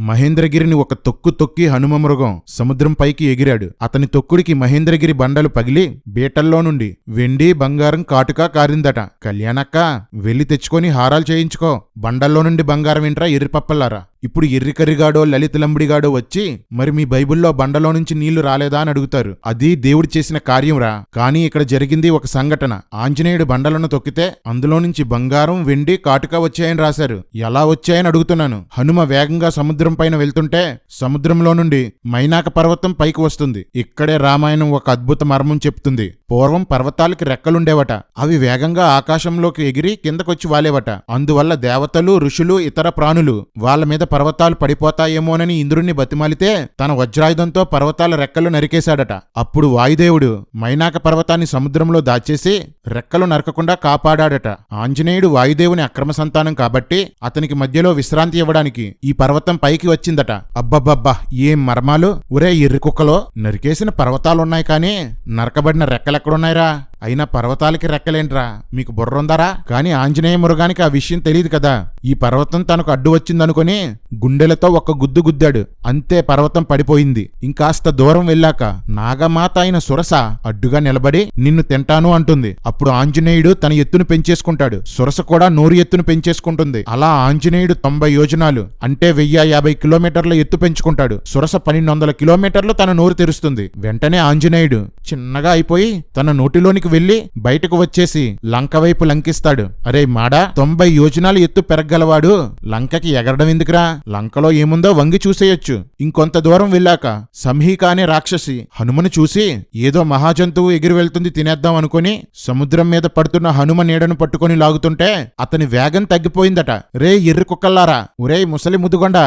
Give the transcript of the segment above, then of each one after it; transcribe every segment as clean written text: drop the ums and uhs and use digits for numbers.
మహేంద్రగిరిని ఒక తొక్కు తొక్కి హనుమ మృగం సముద్రం పైకి ఎగిరాడు. అతని తొక్కుడికి మహేంద్రగిరి బండలు పగిలి బీటల్లో నుండి వెండి బంగారం కాటుకా కారిందట. కళ్యాణక్క, వెళ్లి తెచ్చుకొని హారాలు చేయించుకో. బండల్లో నుండి బంగారం ఏంట్రా ఎర్రిపప్పల్లారా? ఇప్పుడు ఎర్రికర్రిగాడో లలితలంబడిగాడో వచ్చి మరి మీ బైబిల్లో బండలో నుంచి నీళ్లు రాలేదా అని అడుగుతారు. అది దేవుడు చేసిన కార్యంరా. కానీ ఇక్కడ జరిగింది ఒక సంఘటన. ఆంజనేయుడు బండలను తొక్కితే అందులో నుంచి బంగారం వెండి కాటుకా వచ్చాయని రాశారు. ఎలా వచ్చాయని అడుగుతున్నాను. హనుమ వేగంగా సముద్రం పైన వెళ్తుంటే సముద్రంలో నుండి మైనాక పర్వతం పైకి వస్తుంది. ఇక్కడే రామాయణం ఒక అద్భుత మర్మం చెప్తుంది. పూర్వం పర్వతాలకి రెక్కలుండేవట. అవి వేగంగా ఆకాశంలోకి ఎగిరి కిందకొచ్చి వాలేవట. అందువల్ల దేవతలు, ఋషులు, ఇతర ప్రాణులు వాళ్ళ మీద పర్వతాలు పడిపోతాయేమోనని ఇంద్రుణ్ణి బతిమాలితే తన వజ్రాయుధంతో పర్వతాల రెక్కలు నరికేశాడట. అప్పుడు వాయుదేవుడు మైనాక పర్వతాన్ని సముద్రంలో దాచేసి రెక్కలు నరకకుండా కాపాడాడట. ఆంజనేయుడు వాయుదేవుని అక్రమ సంతానం కాబట్టి అతనికి మధ్యలో విశ్రాంతి ఇవ్వడానికి ఈ పర్వతం పైకి వచ్చిందట. అబ్బబ్బబ్బా, ఏం మర్మాలు! ఒరే ఎర్రి కుక్కలో, నరికేసిన పర్వతాలున్నాయి కానీ నరకబడిన రెక్కలెక్కడున్నాయిరా? అయినా పర్వతాలకి రెక్కలేంట్రా? మీకు బుర్రుందారా? కాని ఆంజనేయ మృగానికి ఆ విషయం తెలియదు కదా. ఈ పర్వతం తనకు అడ్డు వచ్చిందనుకుని గుండెలతో ఒక్క గుద్దు గుద్దాడు. అంతే, పర్వతం పడిపోయింది. ఇంకాస్త దూరం వెళ్ళాక నాగమాత అయిన సురస అడ్డుగా నిలబడి నిన్ను తింటాను అంటుంది. అప్పుడు ఆంజనేయుడు తన ఎత్తును పెంచేసుకుంటాడు. సురస కూడా నోరు ఎత్తును పెంచేసుకుంటుంది. అలా ఆంజనేయుడు 90 యోజనాలు అంటే 1050 కిలోమీటర్ల ఎత్తు పెంచుకుంటాడు. సురస 1200 కిలోమీటర్లు తన నోరు తెరుస్తుంది. వెంటనే ఆంజనేయుడు చిన్నగా అయిపోయి తన నోటిలోనికి వెళ్లి బయటకు వచ్చేసి లంక వైపు లంకిస్తాడు. అరే మాడా, 90 యోజనాలు ఎత్తు పెరగలవాడు లంకకి ఎగరడం ఎందుకురా? లంకలో ఏముందో వంగి చూసేయొచ్చు. ఇంకొంత దూరం వెళ్ళాక సంహిక అనే రాక్షసి హనుమను చూసి ఏదో మహాజంతువు ఎగిరి వెళ్తుంది తినేద్దాం అనుకుని సముద్రం మీద పడుతున్న హనుమ నీడను పట్టుకుని లాగుతుంటే అతని వేగం తగ్గిపోయిందట. రే ఎర్రి కుక్కల్లారా, ఒరే ముసలి ముదుగొండ,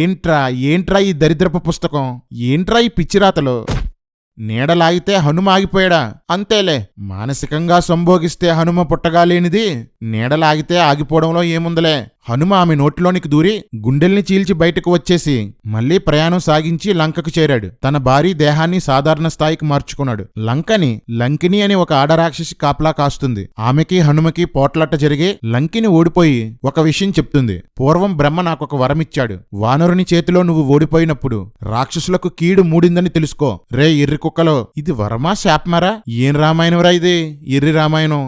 ఏంట్రా ఈ దరిద్రపు పుస్తకం? ఏంట్రా ఈ పిచ్చిరాతలు? నీడలాగితే హనుమ ఆగిపోయాడా? అంతేలే, మానసికంగా సంభోగిస్తే హనుమ పుట్టగా లేనిది నీడలాగితే ఆగిపోవడంలో ఏముందలే. హనుమ ఆమె నోటిలోనికి దూరి గుండెల్ని చీల్చి బయటకు వచ్చేసి మళ్లీ ప్రయాణం సాగించి లంకకు చేరాడు. తన భారీ దేహాన్ని సాధారణ స్థాయికి మార్చుకున్నాడు. లంకిని అని ఒక ఆడరాక్షసి కాపలా కాస్తుంది. ఆమెకి హనుమకి పోట్లాట జరిగి లంకిని ఓడిపోయి ఒక విషయం చెప్తుంది. పూర్వం బ్రహ్మ నాకొక వరమిచ్చాడు. వానరుని చేతిలో నువ్వు ఓడిపోయినప్పుడు రాక్షసులకు కీడు మూడిందని తెలుసుకో. రే ఎర్రి కుక్కలో, ఇది వరమా శాపమారా? ఏం రామాయణంరా ఇది? ఎర్రి రామాయణం.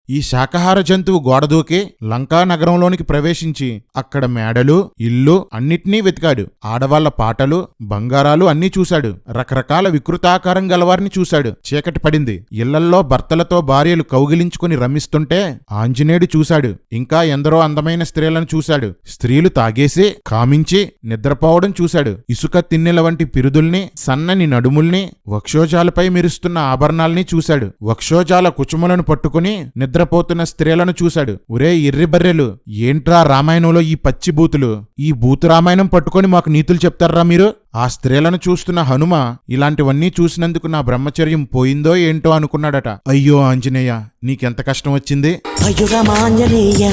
ఈ శాకాహార జంతువు గోడదూకి లంకా నగరంలోనికి ప్రవేశించి అక్కడ మేడలు, ఇల్లు అన్నిటినీ వెతికాడు. ఆడవాళ్ల పాటలు, బంగారాలు అన్నీ చూశాడు. రకరకాల వికృతాకారం గలవారిని చూశాడు. చీకటి పడింది. ఇళ్లల్లో భర్తలతో భార్యలు కౌగిలించుకుని రమిస్తుంటే ఆంజనేయుడు చూశాడు. ఇంకా ఎందరో అందమైన స్త్రీలను చూశాడు. స్త్రీలు తాగేసి కామించి నిద్రపోవడం చూశాడు. ఇసుక తిన్నెల వంటి పిరుదుల్ని, సన్నని నడుముల్ని, వక్షోజాలపై మెరుస్తున్న ఆభరణాల్ని చూశాడు. వక్షోజాల కుచుములను పట్టుకుని నిద్రపోతున్న స్త్రీలను చూశాడు. ఒరే ఎర్రి బర్రెలు, ఏంట్రా రామాయణంలో ఈ పచ్చి బూతులు? ఈ బూతు రామాయణం పట్టుకొని మాకు నీతులు చెప్తారా మీరు? ఆ స్త్రీలను చూస్తున్న హనుమ ఇలాంటివన్నీ చూసినందుకు నా బ్రహ్మచర్యం పోయిందో ఏంటో అనుకున్నాడట. అయ్యో ఆంజనేయ, నీకెంత కష్టం వచ్చింది? అయ్యో రామాంజనేయ,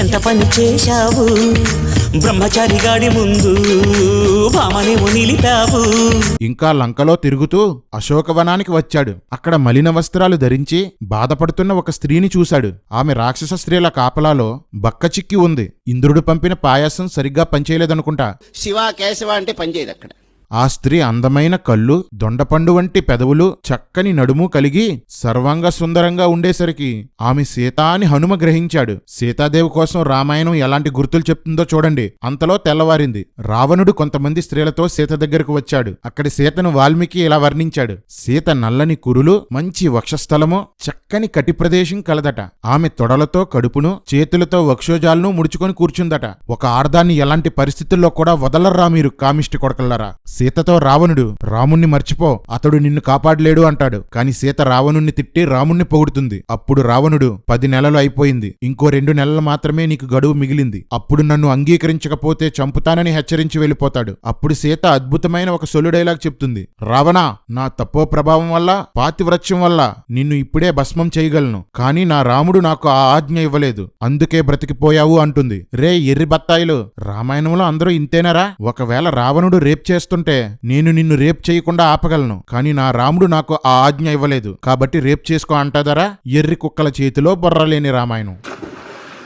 ఎంత పని చేశావు? బ్రహ్మచారిగాడి ముందు భామనేమో నిలిపావు. ఇంకా లంకలో తిరుగుతూ అశోకవనానికి వచ్చాడు. అక్కడ మలిన వస్త్రాలు ధరించి బాధపడుతున్న ఒక స్త్రీని చూశాడు. ఆమె రాక్షస స్త్రీల కాపలాలో బక్కచిక్కి ఉంది. ఇంద్రుడు పంపిన పాయాసం సరిగ్గా పనిచేయలేదనుకుంటా. శివ కేశవ అంటే పనిచేయదు అక్కడ. ఆ స్త్రీ అందమైన కళ్ళు, దొండపండు వంటి పెదవులు, చక్కని నడుము కలిగి సర్వాంగ సుందరంగా ఉండేసరికి ఆమె సీత అని హనుమ గ్రహించాడు. సీతాదేవి కోసం రామాయణం ఎలాంటి గుర్తులు చెప్తుందో చూడండి. అంతలో తెల్లవారింది. రావణుడు కొంతమంది స్త్రీలతో సీత దగ్గరకు వచ్చాడు. అక్కడి సీతను వాల్మీకి ఇలా వర్ణించాడు. సీత నల్లని కురులు, మంచి వక్షస్థలము, చక్కని కటి ప్రదేశం కలదట. ఆమె తొడలతో కడుపును, చేతులతో వక్షోజాలను ముడుచుకొని కూర్చుందట. ఒక ఆర్దాన్ని ఎలాంటి పరిస్థితుల్లో కూడా వదలర్రా మీరు కామిష్టి కొడకల్లారా. సీతతో రావణుడు, రాముణ్ణి మర్చిపో, అతడు నిన్ను కాపాడలేడు అంటాడు. కాని సీత రావణుణ్ణి తిట్టి రాముణ్ణి పొగుడుతుంది. అప్పుడు రావణుడు, 10 నెలలు అయిపోయింది, ఇంకో 2 నెలలు మాత్రమే నీకు గడువు మిగిలింది, అప్పుడు నన్ను అంగీకరించకపోతే చంపుతానని హెచ్చరించి వెళ్ళిపోతాడు. అప్పుడు సీత అద్భుతమైన ఒక సొల్లు డైలాగ్ చెప్తుంది. రావణా, నా తప్పో ప్రభావం వల్ల, పాతివ్రత్యం వల్ల నిన్ను ఇప్పుడే భస్మం చేయగలను. కాని నా రాముడు నాకు ఆ ఆజ్ఞ ఇవ్వలేదు, అందుకే బ్రతికిపోయావు అంటుంది. రే ఎర్రి బత్తాయిలు, రామాయణంలో అందరూ ఇంతేనరా? ఒకవేళ రావణుడు రేప్ చేస్తుంటే నేను నిన్ను రేప్ చేయకుండా ఆపగలను. కాని నా రాముడు నాకు ఆ ఆజ్ఞ ఇవ్వలేదు, కాబట్టి రేప్ చేసుకో అంటాదరా? ఎర్రి కుక్కల చేతిలో బొర్రలేని రామాయణం.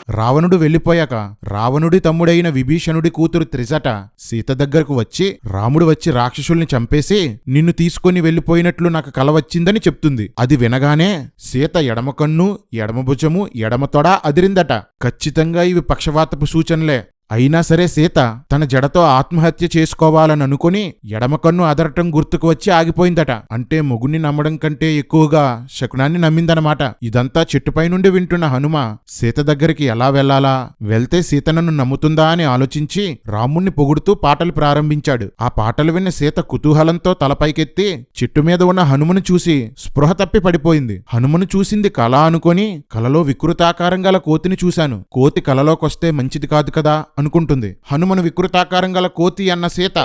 రావణుడు వెళ్లిపోయాక రావణుడి తమ్ముడైన విభీషణుడి కూతురు త్రిజట సీత దగ్గరకు వచ్చి రాముడు వచ్చి రాక్షసుల్ని చంపేసి నిన్ను తీసుకొని వెళ్లిపోయినట్లు నాకు కల వచ్చిందని చెప్తుంది. అది వినగానే సీత ఎడమ కన్ను, ఎడమ భుజము, ఎడమ తొడ అదిరిందట. ఖచ్చితంగా ఇవి పక్షవాతపు సూచనలే. అయినా సరే సీత తన జడతో ఆత్మహత్య చేసుకోవాలని అనుకుని ఎడమ కన్ను అదరటం గుర్తుకు వచ్చి ఆగిపోయిందట. అంటే మొగుణ్ణి నమ్మడం కంటే ఎక్కువగా శకునాన్ని నమ్మిందనమాట. ఇదంతా చెట్టుపై నుండి వింటున్న హనుమ సీత దగ్గరికి ఎలా వెళ్లాలా, వెళ్తే సీత నన్ను నమ్ముతుందా అని ఆలోచించి రాముణ్ణి పొగుడుతూ పాటలు ప్రారంభించాడు. ఆ పాటలు విన్న సీత కుతూహలంతో తలపైకెత్తి చెట్టు మీద ఉన్న హనుమను చూసి స్పృహ తప్పి పడిపోయింది. హనుమను చూసింది కళ అనుకొని కలలో వికృతాకారం గల కోతిని చూశాను. కోతి కలలోకొస్తే మంచిది కాదు కదా అనుకుంటుంది. హనుమను వికృతాకారం గల కోతి అన్న సీత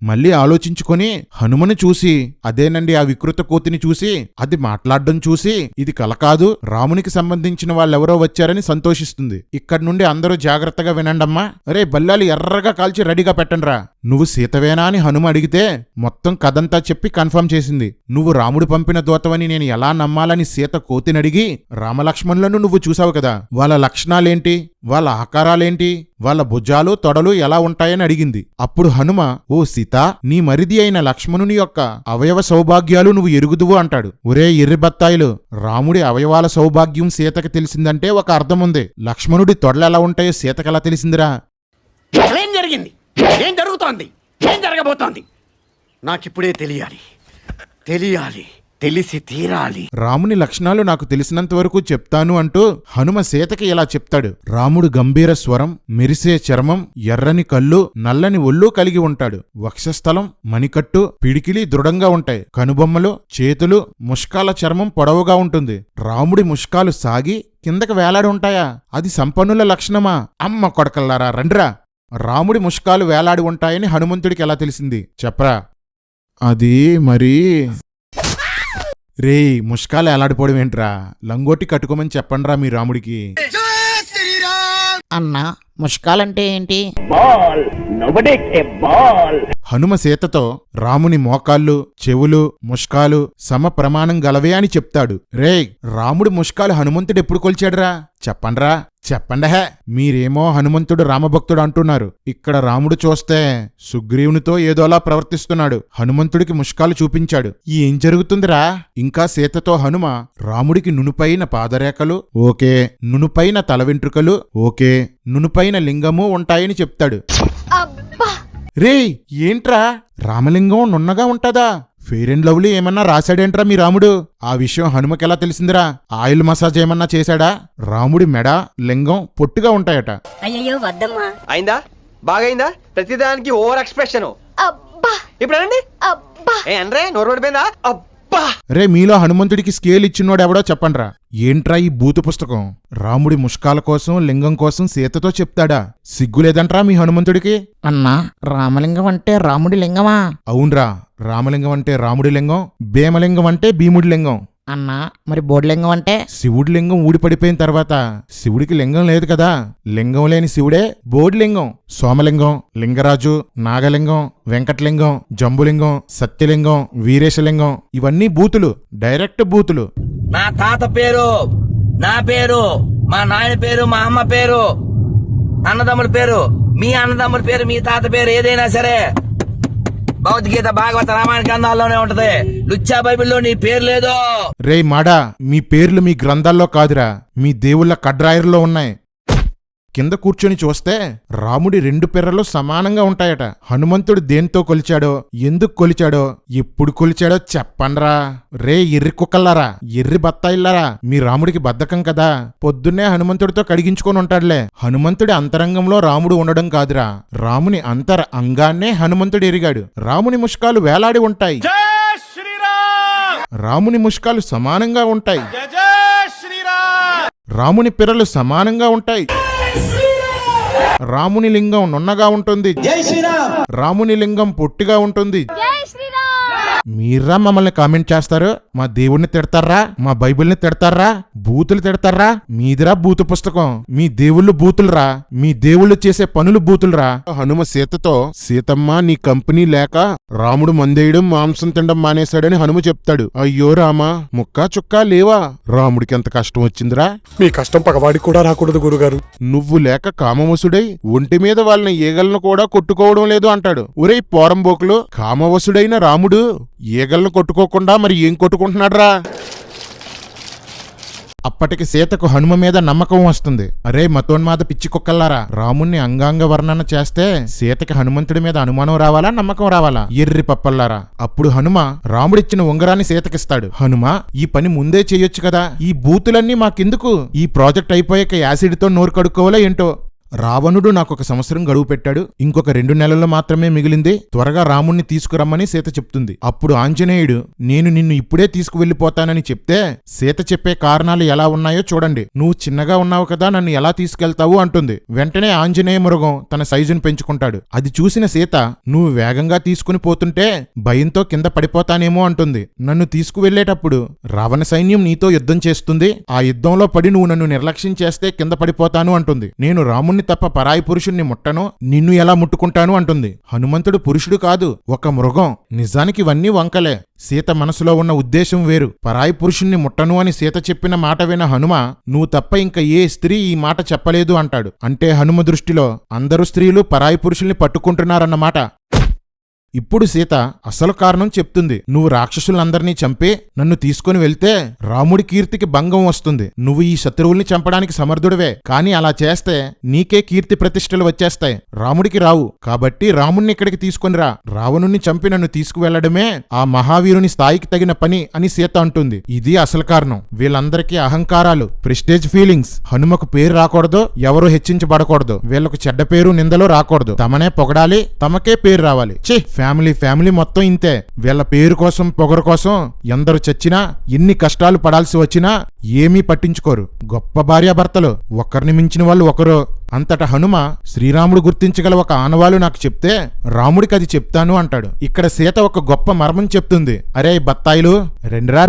మళ్ళీ ఆలోచించుకొని హనుమను చూసి అదేనండి ఆ వికృత కోతిని చూసి అది మాట్లాడడం చూసి ఇది కల కాదు, రామునికి సంబంధించిన వాళ్ళెవరో వచ్చారని సంతోషిస్తుంది. ఇక్కడి నుండి అందరూ జాగ్రత్తగా వినండమ్మా. రే బల్లాలు ఎర్రగా కాల్చి రెడీగా పెట్టండ్రా. నువ్వు సీతవేనా అని హనుమ అడిగితే మొత్తం కథంతా చెప్పి కన్ఫర్మ్ చేసింది. నువ్వు రాముడు పంపిన దూతవని నేను ఎలా నమ్మాలని సీత కోతినడిగి రామలక్ష్మణులను నువ్వు చూసావు కదా, వాళ్ళ లక్షణాలేంటి, వాళ్ళ ఆకారాలేంటి, వాళ్ళ భుజాలు తొడలు ఎలా ఉంటాయని అడిగింది. అప్పుడు హనుమ ఓ సీత, నీ మరిది అయిన లక్ష్మణుని యొక్క అవయవ సౌభాగ్యాలు నువ్వు ఎరుగుదువు అంటాడు. ఒరే ఎర్రిబత్తాయిలు, రాముడి అవయవాల సౌభాగ్యం సీతకి తెలిసిందంటే ఒక అర్థం ఉంది. లక్ష్మణుడి తొడలు ఎలా ఉంటాయో సీతకెలా తెలిసిందిరా? ఏం జరిగింది? ఏం జరుగుతోంది? ఏం జరగబోతోంది? నాకిప్పుడే తెలియాలి. తెలిసి తీరాలి. రాముని లక్షణాలు నాకు తెలిసినంత వరకు చెప్తాను అంటూ హనుమ సీతకి ఇలా చెప్తాడు. రాముడు గంభీర స్వరం, మెరిసే చర్మం, ఎర్రని కళ్ళు, నల్లని ఒళ్ళు కలిగి ఉంటాడు. వక్షస్థలం, మణికట్టు, పిడికిలి దృఢంగా ఉంటాయి. కనుబొమ్మలు, చేతులు, ముష్కాల చర్మం పొడవుగా ఉంటుంది. రాముడి ముష్కాలు సాగి కిందకి వేలాడి ఉంటాయా? అది సంపన్నుల లక్షణమా? అమ్మ కొడకల్లారా రండ్రా. రాముడి ముష్కాలు వేలాడి ఉంటాయని హనుమంతుడికి ఎలా తెలిసింది చెప్పరా? అది మరి రేయ్ ముష్కాలు ఎలాడిపోవడం ఏంట్రా? లంగోటి కట్టుకోమని చెప్పండ్రా మీ రాముడికి. అన్నా ముష్కాలంటే ఏంటి? హనుమ సీతతో రాముని మోకాళ్ళు, చెవులు, ముష్కాలు సమ ప్రమాణం గలవే అని చెప్తాడు. రేయ్ రాముడి ముష్కాలు హనుమంతుడు ఎప్పుడు కొలిచాడురా? చెప్పండ్రా, చెప్పండహే. మీరేమో హనుమంతుడు రామభక్తుడు అంటున్నారు. ఇక్కడ రాముడు చూస్తే సుగ్రీవునితో ఏదోలా ప్రవర్తిస్తున్నాడు. హనుమంతుడికి ముష్కాలు చూపించాడు. ఏం జరుగుతుందిరా? ఇంకా సీతతో హనుమ రాముడికి నునుపైన పాదరేఖలు ఓకే, నునుపైన తల వెంట్రుకలు ఓకే, నునుపైన లింగము ఉంటాయని చెప్తాడు. రేయ్ ఏంట్రా రామలింగం నున్నగా ఉంటదా? ఫెయిర్ అండ్ లవ్లీ ఏమన్నా రాశాడేంట్రా మీ రాముడు? ఆ విషయం హనుమకెలా తెలిసిందిరా? ఆయిల్ మసాజ్ ఏమన్నా చేశాడా? రాముడి మెడ, లింగం పొట్టిగా ఉంటాయట. అయ్యో వద్దమ్మా. అయిందా? బాగైందా? ప్రతిదానికి ఓవర్ ఎక్స్ప్రెషన్. ఇప్పుడు అనండి. ఏ అనరే నోరు పడిపోయిందా? రే మీలో హనుమంతుడికి స్కేల్ ఇచ్చినోడెవడో చెప్పండ్రా. ఏంట్రా ఈ బూతు పుస్తకం? రాముడి ముష్కాల కోసం, లింగం కోసం సీతతో చెప్తాడా? సిగ్గులేదంట్రా మీ హనుమంతుడికి? అన్నా రామలింగం అంటే రాముడి లింగమా? అవునరా, రామలింగం అంటే రాముడి లింగం, భీమలింగం అంటే భీముడి లింగం. అన్నా మరి బోడిలింగం అంటే? శివుడి లింగం ఊడిపడిపోయిన తర్వాత శివుడికి లింగం లేదు కదా, లింగం లేని శివుడే బోడిలింగం. సోమలింగం, లింగరాజు, నాగలింగం, వెంకటలింగం, జంబులింగం, సత్యలింగం, వీరేశలింగం ఇవన్నీ బూతులు, డైరెక్ట్ బూతులు. నా తాత పేరు, నా పేరు, మా నాయన పేరు, మా అమ్మ పేరు, అన్నదమ్ముల పేరు, మీ అన్నదమ్ముల పేరు, మీ తాత పేరు ఏదైనా సరే భగవద్గీత, భాగవత, రామాయణ గ్రంథాల్లోనే ఉంటది. లుచ్చా బైబిల్లో నీ పేరు లేదు. రేయ్ మాడా, మీ పేర్లు మీ గ్రంథాల్లో కాదురా, మీ దేవుళ్ళ కడ్రాయర్లో ఉన్నాయి. కింద కూర్చొని చూస్తే రాముడి 2 పెర్రలు సమానంగా ఉంటాయట. హనుమంతుడు దేంతో కొలిచాడో, ఎందుకు కొలిచాడో, ఎప్పుడు కొలిచాడో చెప్పండ్రా. రే ఎర్రి కుక్కల్లారా, ఎర్రి బత్తాయిల్లారా, మీ రాముడికి బద్ధకం కదా, పొద్దున్నే హనుమంతుడితో కడిగించుకొని ఉంటాడులే. హనుమంతుడి అంతరంగంలో రాముడు ఉండడం కాదురా, రాముని అంతర అంగాన్నే హనుమంతుడు ఎరిగాడు. రాముని ముష్కాలు వేలాడి ఉంటాయి. రాముని ముష్కాలు సమానంగా ఉంటాయి. రాముని పిర్రలు సమానంగా ఉంటాయి. రాముని లింగం నున్నగా ఉంటుంది. రాముని లింగం పొట్టిగా ఉంటుంది. మీరా మమ్మల్ని కామెంట్ చేస్తారు? మా దేవుణ్ణి తిడతారా? మా బైబిల్ని తిడతారా? బూతులు తిడతారా? మీదిరా బూతు పుస్తకం. మీ దేవుళ్ళు బూతులురా. మీ దేవుళ్ళు చేసే పనులు బూతులురా. హనుమ సీతతో, సీతమ్మ నీ కంపెనీ లేక రాముడు మందేయడం మాంసం తినడం మానేశాడని హనుమ చెప్తాడు. అయ్యో రామా, ముక్కా చుక్కా లేవా? రాముడికి ఎంత కష్టం వచ్చిందిరా. మీ కష్టం పగవాడికి కూడా రాకూడదు గురుగారు. నువ్వు లేక కామవసుడై ఒంటి మీద వాళ్ళని ఈగలను కూడా కొట్టుకోవడం లేదు అంటాడు. ఒరేయ్ పోరంబోకులు, కామవసుడైన రాముడు ఈగలను కొట్టుకోకుండా మరి ఏం కొట్టుకుంటున్నాడ్రా? అప్పటికి సీతకు హనుమ మీద నమ్మకం వస్తుంది. అరే మతోన్మాద పిచ్చి కుక్కల్లారా, రాముణ్ణి అంగాంగ వర్ణన చేస్తే సీతకి హనుమంతుడి మీద అనుమానం రావాలా, నమ్మకం రావాలా? ఎర్రి పప్పల్లారా. అప్పుడు హనుమ రాముడిచ్చిన ఉంగరాన్ని సీతకిస్తాడు. హనుమ, ఈ పని ముందే చేయొచ్చు కదా, ఈ బూతులన్నీ మాకెందుకు? ఈ ప్రాజెక్ట్ అయిపోయాక యాసిడ్తో నోరు కడుక్కోవాలో ఏంటో. రావణుడు నాకొక సంవత్సరం గడువు పెట్టాడు, ఇంకొక 2 నెలల్లో మాత్రమే మిగిలింది, త్వరగా రాముణ్ణి తీసుకురమ్మని సీత చెప్తుంది. అప్పుడు ఆంజనేయుడు నేను నిన్ను ఇప్పుడే తీసుకువెళ్ళిపోతానని చెప్తే సీత చెప్పే కారణాలు ఎలా ఉన్నాయో చూడండి. నువ్వు చిన్నగా ఉన్నావు కదా, నన్ను ఎలా తీసుకెళ్తావు అంటుంది. వెంటనే ఆంజనేయ మృగం తన సైజును పెంచుకుంటాడు. అది చూసిన సీత నువ్వు వేగంగా తీసుకుని పోతుంటే భయంతో కింద పడిపోతానేమో అంటుంది. నన్ను తీసుకువెళ్లేటప్పుడు రావణ సైన్యం నీతో యుద్ధం చేస్తుంది, ఆ యుద్ధంలో పడి నువ్వు నన్ను నిర్లక్ష్యం చేస్తే కింద పడిపోతాను అంటుంది. నేను రాముణ్ణి తప్ప పరాయి పురుషుణ్ణి ముట్టను, నిన్ను ఎలా ముట్టుకుంటాను అంటుంది. హనుమంతుడు పురుషుడు కాదు, ఒక మృగం. నిజానికి ఇవన్నీ వంకలే. సీత మనసులో ఉన్న ఉద్దేశం వేరు. పరాయి పురుషుణ్ణి ముట్టను అని సీత చెప్పిన మాట విన హనుమ నువ్వు తప్ప ఇంకా ఏ స్త్రీ ఈ మాట చెప్పలేదు అంటాడు. అంటే హనుమ దృష్టిలో అందరు స్త్రీలు పరాయి పురుషుల్ని పట్టుకుంటున్నారన్నమాట. ఇప్పుడు సీత అసలు కారణం చెప్తుంది. నువ్వు రాక్షసులందరినీ చంపి నన్ను తీసుకుని వెళ్తే రాముడి కీర్తికి భంగం వస్తుంది. నువ్వు ఈ శత్రువుల్ని చంపడానికి సమర్థుడివే, కానీ అలా చేస్తే నీకే కీర్తి ప్రతిష్టలు వచ్చేస్తాయి, రాముడికి రావు. కాబట్టి రాముణ్ణి ఇక్కడికి తీసుకునిరా, రావణుణ్ణి చంపి నన్ను తీసుకువెళ్లడమే ఆ మహావీరుని స్థాయికి తగిన పని అని సీత అంటుంది. ఇది అసలు కారణం. వీళ్ళందరికీ అహంకారాలు, ప్రెస్టేజ్ ఫీలింగ్స్. హనుమకు పేరు రాకూడదు, ఎవరు హెచ్చించబడకూడదు, వీళ్ళకు చెడ్డ పేరు నిందలో రాకూడదు, తమనే పొగడాలి, తమకే పేరు రావాలి. ఫ్యామిలీ మొత్తం ఇంతే. వీళ్ళ పేరు కోసం పొగరు కోసం ఎందరు చచ్చినా ఎన్ని కష్టాలు పడాల్సి వచ్చినా ఏమీ పట్టించుకోరు. గొప్ప భార్యాభర్తలు, ఒకరిని మించిన వాళ్ళు ఒకరు. అంతటా హనుమ శ్రీరాముడు గుర్తించగల ఒక ఆనవాలు నాకు చెప్తే రాముడికి అది చెప్తాను అంటాడు. ఇక్కడ సీత ఒక గొప్ప మర్మం చెప్తుంది. అరే బత్తాయిలు,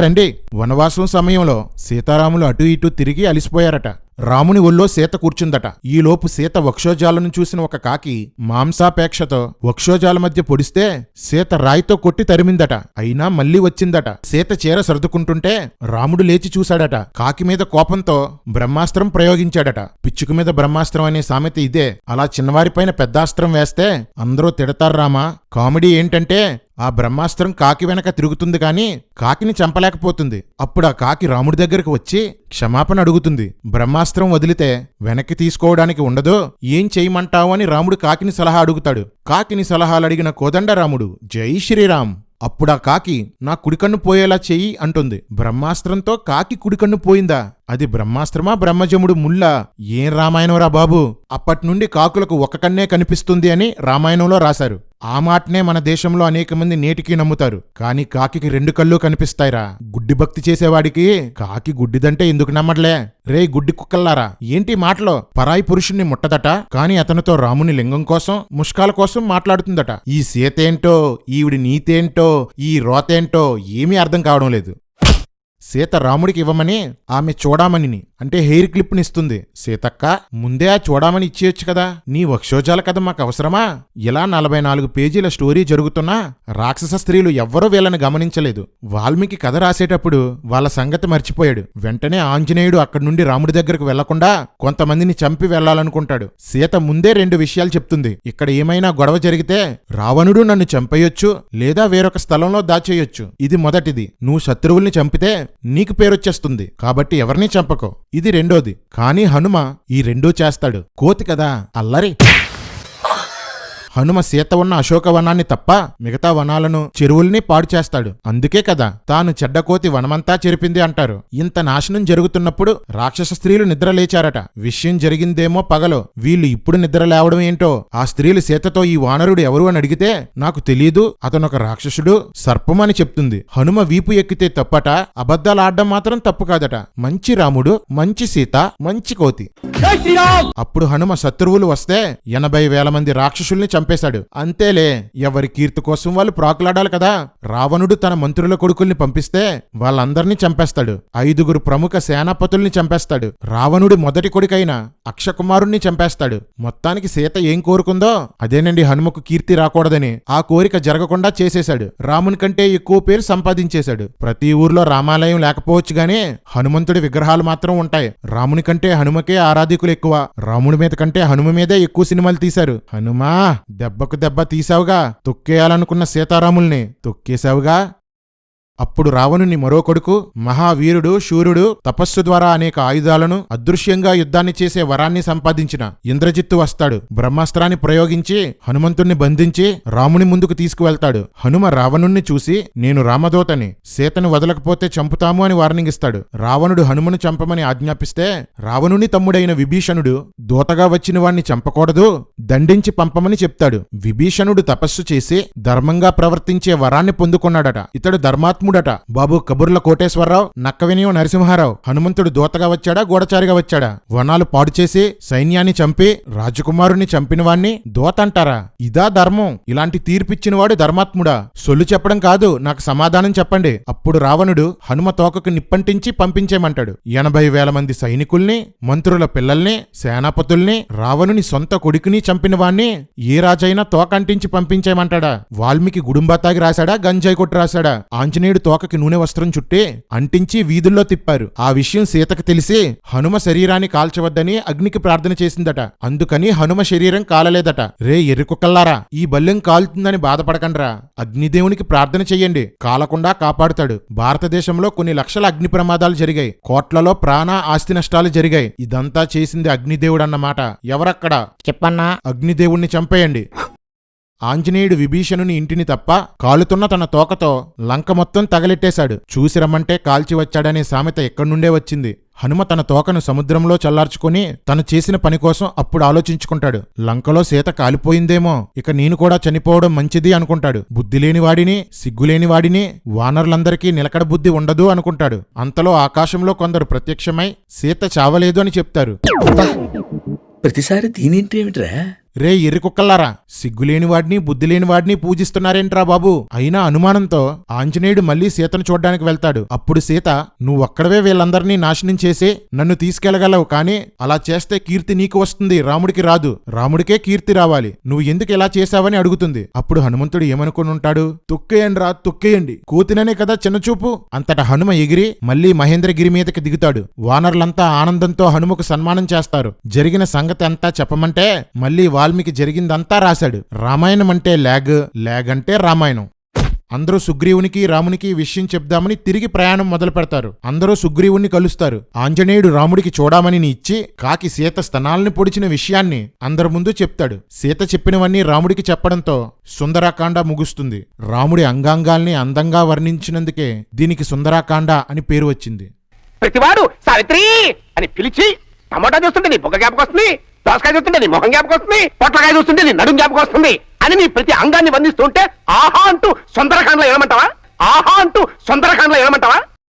రండి. వనవాసం సమయంలో సీతారాములు అటు ఇటు తిరిగి అలిసిపోయారట. రాముని ఒళ్ళో సీత కూర్చుందట. ఈలోపు సీత వక్షోజాలను చూసిన ఒక కాకి మాంసాపేక్షతో వక్షోజాల మధ్య పొడిస్తే సీత రాయితో కొట్టి తరిమిందట. అయినా మళ్ళీ వచ్చిందట. సీత చీర సర్దుకుంటుంటే రాముడు లేచి చూశాడట. కాకి మీద కోపంతో బ్రహ్మాస్త్రం ప్రయోగించాడట. పిచ్చుకు మీద బ్రహ్మాస్త్రం అనే సామెత ఇదే. అలా చిన్నవారిపైన పెద్దాస్త్రం వేస్తే అందరూ తిడతారు రామా. కామెడీ ఏంటంటే ఆ బ్రహ్మాస్త్రం కాకి వెనక తిరుగుతుంది గాని కాకిని చంపలేకపోతుంది. అప్పుడు ఆ కాకి రాముడి దగ్గరకు వచ్చి క్షమాపణ అడుగుతుంది. బ్రహ్మాస్త్రం వదిలితే వెనక్కి తీసుకోవడానికి ఉండదు, ఏం చేయమంటావు అని రాముడు కాకిని సలహా అడుగుతాడు. కాకిని సలహాలు అడిగిన కోదండరాముడు జై శ్రీరామ్. అప్పుడా కాకి నా కుడికన్ను పోయేలా చెయ్యి అంటుంది. బ్రహ్మాస్త్రంతో కాకి కుడికన్ను పోయిందా? అది బ్రహ్మాస్త్రమా బ్రహ్మజముడు ముల్లా? ఏం రామాయణంరా బాబు. అప్పట్నుండి కాకులకు ఒక కన్నే కనిపిస్తుంది అని రామాయణంలో రాశారు. ఆ మాటనే మన దేశంలో అనేక మంది నేటికి నమ్ముతారు. కాని కాకికి 2 కళ్ళు కనిపిస్తాయిరా. గుడ్డి భక్తి చేసేవాడికి కాకి గుడ్డిదంటే ఎందుకు నమ్మట్లే? రే గుడ్డి కుక్కల్లారా, ఏంటి మాటలో? పరాయి పురుషుణ్ణి ముట్టదట, కాని అతనితో రాముని లింగం కోసం ముష్కాల కోసం మాట్లాడుతుందట. ఈ సీతేంటో, ఈవిడి నీతేంటో, ఈ రోతేంటో ఏమీ అర్థం కావడం లేదు. సీత రాముడికి ఇవ్వమని ఆమె చూడామణిని అంటే హెయిర్ క్లిప్ని ఇస్తుంది. సీతక్క, ముందే ఆ చూడామని ఇచ్చేయొచ్చు కదా, నీ వక్షోజాల కథ మాకు అవసరమా? ఇలా 44 పేజీల స్టోరీ జరుగుతున్నా రాక్షస స్త్రీలు ఎవ్వరూ వీళ్ళని గమనించలేదు. వాల్మీకి కథ రాసేటప్పుడు వాళ్ళ సంగతి మర్చిపోయాడు. వెంటనే ఆంజనేయుడు అక్కడి నుండి రాముడి దగ్గరకు వెళ్లకుండా కొంతమందిని చంపి వెళ్లాలనుకుంటాడు. సీత ముందే 2 విషయాలు చెప్తుంది. ఇక్కడ ఏమైనా గొడవ జరిగితే రావణుడు నన్ను చంపేయొచ్చు, లేదా వేరొక స్థలంలో దాచేయొచ్చు. ఇది మొదటిది. నువ్వు శత్రువుల్ని చంపితే నీకు పేరొచ్చేస్తుంది, కాబట్టి ఎవరినీ చంపకో. ఇది రెండోది. కానీ హనుమ ఈ 2 చేస్తాడు. కోతి కదా, అల్లరి. హనుమ సీత ఉన్న అశోకవనాన్ని తప్ప మిగతా వనాలను, చెరువుల్ని పాడు చేస్తాడు. అందుకే కదా తాను చెడ్డకోతి వనమంతా చెరిపింది అంటారు. ఇంత నాశనం జరుగుతున్నప్పుడు రాక్షస స్త్రీలు నిద్ర లేచారట. విషయం జరిగిందేమో పగలో, వీళ్ళు ఇప్పుడు నిద్ర లేవడం ఏంటో. ఆ స్త్రీలు సీతతో ఈ వానరుడు ఎవరు అని అడిగితే నాకు తెలీదు, అతనొక రాక్షసుడు, సర్పం అని చెప్తుంది. హనుమ వీపు ఎక్కితే తప్పట, అబద్ధాలు ఆడడం మాత్రం తప్పు కాదట. మంచి రాముడు, మంచి సీత, మంచి కోతి. అప్పుడు హనుమ శత్రువులు వస్తే 80,000 మంది రాక్షసుల్ని చంపేశాడు. అంతేలే, ఎవరి కీర్తి కోసం వాళ్ళు ప్రాకులాడాలి కదా. రావణుడు తన మంత్రుల కొడుకుల్ని పంపిస్తే వాళ్ళందర్నీ చంపేస్తాడు. 5 ప్రముఖ సేనాపతుల్ని చంపేస్తాడు. రావణుడి మొదటి కొడుకైన అక్షకుమారుణ్ణి చంపేస్తాడు. మొత్తానికి సీత ఏం కోరుకుందో అదేనండి హనుమకు కీర్తి రాకూడదని. ఆ కోరిక జరగకుండా చేసేశాడు. రాముని కంటే ఎక్కువ పేరు సంపాదించేశాడు. ప్రతి ఊర్లో రామాలయం లేకపోవచ్చు గానీ హనుమంతుడి విగ్రహాలు మాత్రం ఉంటాయి. రాముని కంటే హనుమకే ఆరాధికులు ఎక్కువ. రాముడి మీద కంటే హనుమ మీదే ఎక్కువ సినిమాలు తీశారు. హనుమా, దెబ్బకు దెబ్బ తీసావుగా, తొక్కేయాలనుకున్న సీతారాముల్ని తొక్కేశావుగా. అప్పుడు రావణుని మరో కొడుకు మహావీరుడు శూరుడు తపస్సు ద్వారా అనేక ఆయుధాలను అదృశ్యంగా యుద్ధాన్ని చేసే వరాన్ని సంపాదించిన ఇంద్రజిత్తు వస్తాడు. బ్రహ్మాస్త్రాన్ని ప్రయోగించి హనుమంతుణ్ణి బంధించి రాముని ముందుకు తీసుకువెళ్తాడు. హనుమ రావణుణ్ణి చూసి నేను రామదూతని, సీతను వదలకపోతే చంపుతాము అని వార్నింగ్ ఇస్తాడు. రావణుడు హనుమను చంపమని ఆజ్ఞాపిస్తే రావణుని తమ్ముడైన విభీషణుడు దూతగా వచ్చిన వాణ్ణి చంపకూడదు, దండించి పంపమని చెప్తాడు. విభీషణుడు తపస్సు చేసి ధర్మంగా ప్రవర్తించే వరాన్ని పొందుకున్నాడట. ఇతడు ధర్మాత్ముడట. బాబు కబుర్ల కోటేశ్వరరావు, నక్కవినియో నరసింహారావు, హనుమంతుడు దూతగా వచ్చాడా గూఢచారిగా వచ్చాడా? వనాలు పాడు చేసి సైన్యాన్ని చంపి రాజకుమారుని చంపినవాణ్ణి దూత అంటారా? ఇదా ధర్మం? ఇలాంటి తీర్పిచ్చినవాడు ధర్మాత్ముడా? సొల్లు చెప్పడం కాదు, నాకు సమాధానం చెప్పండి. అప్పుడు రావణుడు హనుమ తోకకు నిప్పంటించి పంపించేమంటాడు. 80,000 మంది సైనికుల్ని, మంత్రుల పిల్లల్ని, సేనాపతుల్ని, రావణుని సొంత కొడుకుని చంపినవాణ్ణి ఏ రాజైనా తోకంటించి పంపించేమంటాడా? వాల్మీకి గుడుంబాతాగి రాశాడా, గంజాయి కొట్టి రాశాడా? ఆంజనేయుడు తోకకి నూనె వస్త్రం చుట్టి అంటించి వీధుల్లో తిప్పారు. ఆ విషయం సీతకు తెలిసి హనుమ శరీరాన్ని కాల్చవద్దని అగ్నికి ప్రార్థన చేసిందట. అందుకని హనుమ శరీరం కాలలేదట. రే ఎర్రికుక్కల్లారా, ఈ బల్లెం కాలుతుందని బాధపడకండ్రా, అగ్నిదేవునికి ప్రార్థన చెయ్యండి, కాలకుండా కాపాడుతాడు. భారతదేశంలో కొన్ని లక్షల అగ్ని ప్రమాదాలు జరిగాయి. కోట్లలో ప్రాణ ఆస్తి నష్టాలు జరిగాయి. ఇదంతా చేసింది అగ్నిదేవుడన్నమాట. ఎవరక్కడ? చెప్పన్నా. అగ్నిదేవుణ్ణి చంపేయండి. ఆంజనేయుడు విభీషణుని ఇంటిని తప్ప కాలుతున్న తన తోకతో లంక మొత్తం తగలెట్టేశాడు. చూసి రమ్మంటే కాల్చి వచ్చాడనే సామెత ఎక్కడ్నుండే వచ్చింది. హనుమ తన తోకను సముద్రంలో చల్లార్చుకుని తను చేసిన పని కోసం అప్పుడు ఆలోచించుకుంటాడు. లంకలో సీత కాలిపోయిందేమో, ఇక నేను కూడా చనిపోవడం మంచిది అనుకుంటాడు. బుద్ధిలేని వాడిని, సిగ్గులేని వాడిని, వానరులందరికీ నిలకడ బుద్ధి ఉండదు అనుకుంటాడు. అంతలో ఆకాశంలో కొందరు ప్రత్యక్షమై సీత చావలేదు అని చెప్తారు. ప్రతిసారి దీనింటేమిట్రా? రే ఎర్రికుక్కల్లారా, సిగ్గులేని వాడిని బుద్ధిలేని వాడిని పూజిస్తున్నారేంట్రా బాబు? అయినా అనుమానంతో ఆంజనేయుడు మళ్లీ సీతను చూడ్డానికి వెళ్తాడు. అప్పుడు సీత, నువ్వొక్కడవే వీళ్ళందరినీ నాశనం చేసి నన్ను తీసుకెళ్లగలవు, కానీ అలా చేస్తే కీర్తి నీకు వస్తుంది, రాముడికి రాదు. రాముడికే కీర్తి రావాలి. నువ్వు ఎందుకు ఇలా చేశావని అడుగుతుంది. అప్పుడు హనుమంతుడు ఏమనుకుని ఉంటాడు? తొక్కేయండ్రా, తొక్కేయండి, కూతిననే కదా చిన్నచూపు. అంతటా హనుమ ఎగిరి మళ్లీ మహేంద్రగిరి మీదకి దిగుతాడు. వానరులంతా ఆనందంతో హనుమకు సన్మానం చేస్తారు. జరిగిన సంగతి అంతా చెప్పమంటే మళ్లీ వాల్మీకి జరిగిందంతా రాశాడు. రామాయణం అంటే ల్యాగ్ అంటే రామాయణం. అందరూ సుగ్రీవునికి రామునికి విషయం చెప్దామని తిరిగి ప్రయాణం మొదలు పెడతారు. అందరూ సుగ్రీవుణ్ణి కలుస్తారు. ఆంజనేయుడు రాముడికి చూడమని ఇచ్చి కాకి సీత స్తనాల్ని పొడిచిన విషయాన్ని అందరి ముందు చెప్తాడు. సీత చెప్పినవన్నీ రాముడికి చెప్పడంతో సుందరాకాండ ముగుస్తుంది. రాముడి అంగాంగాల్ని అందంగా వర్ణించినందుకే దీనికి సుందరాకాండ అని పేరు వచ్చింది. ప్రతివాడు సావిత్రి అని పిలిచి టమాటా చూస్తుంటే నీ బొగ్గ జ్ఞాపకం వస్తుంది, దోసకాయ చూస్తుంటే నీ మొహం జ్ఞాపకం వస్తుంది, పొట్లకాయ చూస్తుంటే నీ నడుం జ్ఞాపకం వస్తుంది అని నీ ప్రతి అంగాన్ని బంధిస్తుంటే ఆహా అంటూ సుందరకాండలో ఏమంటావా? ఆహా అంటూ సుందరకాండలో ఏమంటావా?